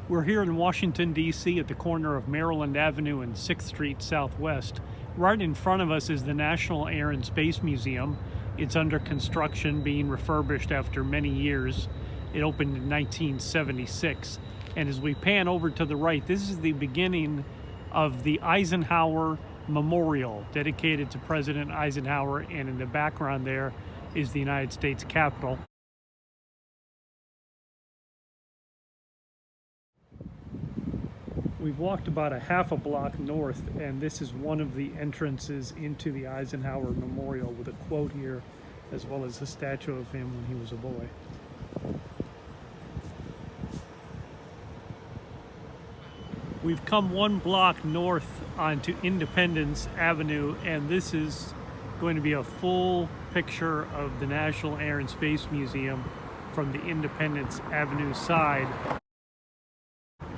We're here in Washington, D.C. at the corner of Maryland Avenue and 6th Street Southwest. Right in front of us is the National Air and Space Museum. It's under construction, being refurbished after many years. It opened in 1976. And as we pan over to the right, this is the beginning of the Eisenhower Memorial, dedicated to President Eisenhower, and in the background there is the United States Capitol. We've walked about a half a block north, and this is one of the entrances into the Eisenhower Memorial, with a quote here, as well as a statue of him when he was a boy. We've come one block north onto Independence Avenue, and this is going to be a full picture of the National Air and Space Museum from the Independence Avenue side.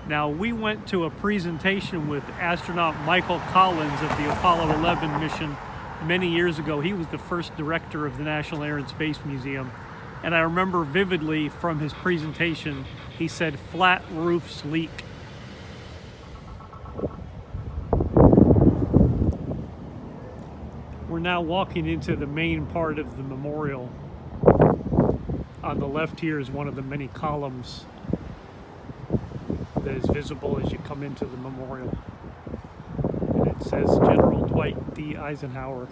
Now, we went to a presentation with astronaut Michael Collins of the Apollo 11 mission many years ago. He was the first director of the National Air and Space Museum. And I remember vividly from his presentation, he said, "Flat roofs leak." We're now walking into the main part of the memorial. On the left here is one of the many columns that is visible as you come into the memorial. And it says General Dwight D. Eisenhower,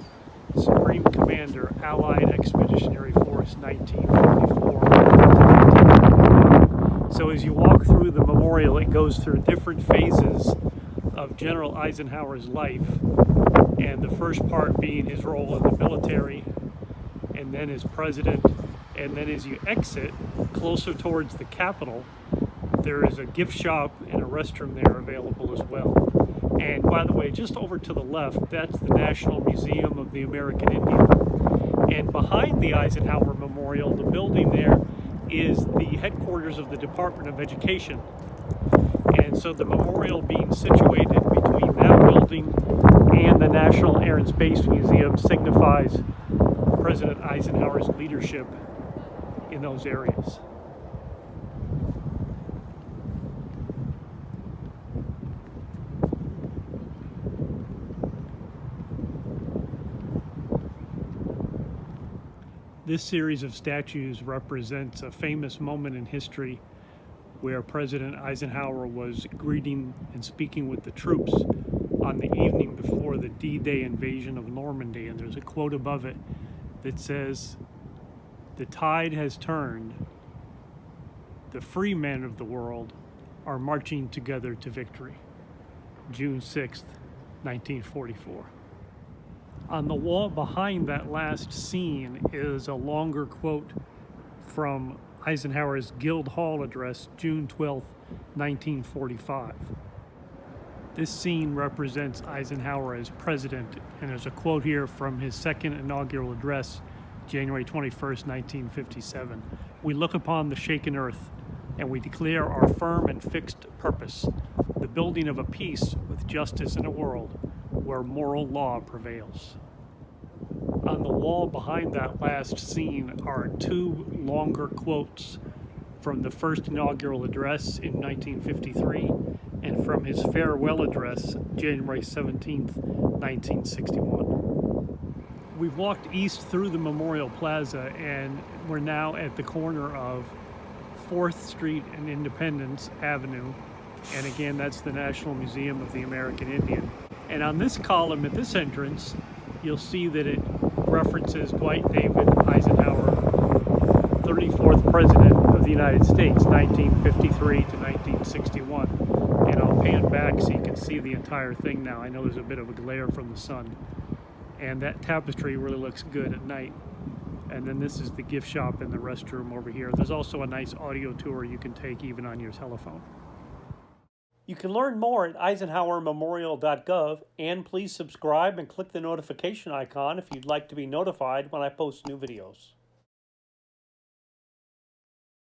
Supreme Commander, Allied Expeditionary Force, 1944. So as you walk through the memorial, it goes through different phases of General Eisenhower's life. And the first part being his role in the military, and then as president. And then as you exit closer towards the Capitol, there is a gift shop and a restroom there available as well. And by the way, just over to the left, that's the National Museum of the American Indian. And behind the Eisenhower Memorial, the building there, is the headquarters of the Department of Education. And so the memorial being situated between that building and the National Air and Space Museum signifies President Eisenhower's leadership in those areas. This series of statues represents a famous moment in history where President Eisenhower was greeting and speaking with the troops on the evening before the D-Day invasion of Normandy. And there's a quote above it that says, "The tide has turned. The free men of the world are marching together to victory." June 6th, 1944. On the wall behind that last scene is a longer quote from Eisenhower's Guildhall address, June 12th, 1945. This scene represents Eisenhower as president, and there's a quote here from his second inaugural address, January 21st, 1957. "We look upon the shaken earth, and we declare our firm and fixed purpose, the building of a peace with justice in a world where moral law prevails." On the wall behind that last scene are two longer quotes from the first inaugural address in 1953 and from his farewell address, January 17th, 1961. We've walked east through the Memorial Plaza, and we're now at the corner of 4th Street and Independence Avenue. And again, that's the National Museum of the American Indian. And on this column at this entrance, you'll see that it references Dwight David Eisenhower, 34th President of the United States, 1953 to 1961. And I'll pan back so you can see the entire thing now. I know there's a bit of a glare from the sun. And that tapestry really looks good at night. And then this is the gift shop and the restroom over here. There's also a nice audio tour you can take even on your telephone. You can learn more at eisenhowermemorial.gov, and please subscribe and click the notification icon if you'd like to be notified when I post new videos.